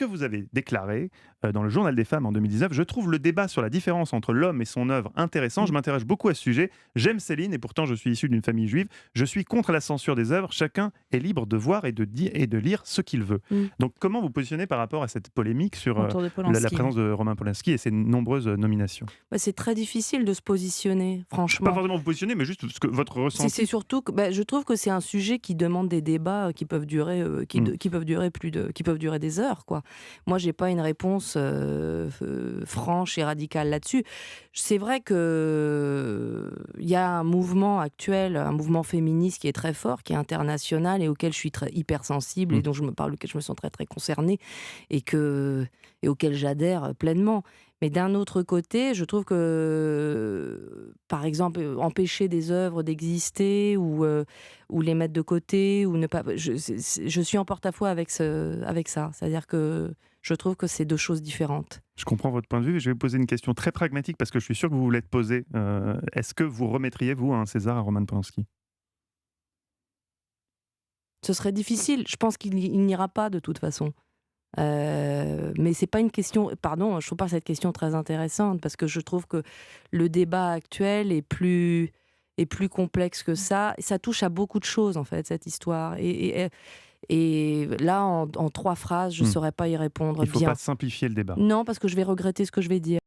que vous avez déclaré dans le Journal des femmes en 2019, je trouve le débat sur la différence entre l'homme et son œuvre intéressant. Je Mmh. m'intéresse beaucoup à ce sujet. J'aime Céline et pourtant je suis issu d'une famille juive. Je suis contre la censure des œuvres. Chacun est libre de voir et de lire ce qu'il veut. Mmh. Donc, comment vous positionnez par rapport à cette polémique sur Autour de la Polanski. présence de Roman Polanski et ses nombreuses nominations? Bah, c'est très difficile de se positionner, Pas franchement. forcément vous positionner, mais juste ce que votre C'est ressenti. surtout que, bah, je trouve que c'est un sujet qui demande des débats, qui peuvent durer, Mm. qui peuvent durer des heures, quoi. Moi, j'ai pas une réponse, franche et radicale là-dessus. C'est vrai que il y a un mouvement actuel, un mouvement féministe qui est très fort, qui est international et auquel je suis très hypersensible et Mm. dont je me parle, auquel je me sens très, très concernée et que et auquel j'adhère pleinement. Mais d'un autre côté, je trouve que, par exemple, empêcher des œuvres d'exister ou les mettre de côté ou ne pas je suis en porte-à-faux avec ça. C'est-à-dire que je trouve que c'est 2 choses différentes. Je comprends votre point de vue. Je vais vous poser une question très pragmatique parce que je suis sûr que vous voulez être posée. Est-ce que vous remettriez, vous, un César à Roman Polanski? Ce serait difficile. Je pense qu'il n'ira pas de toute façon. Mais c'est pas une question, pardon, je trouve pas cette question très intéressante parce que je trouve que le débat actuel est plus complexe que ça. Ça touche à beaucoup de choses en fait, cette histoire. Et là, en 3 phrases, je Mm. saurais pas y Il répondre ne faut pas bien. simplifier le débat. Non, parce que je vais regretter ce que je vais dire.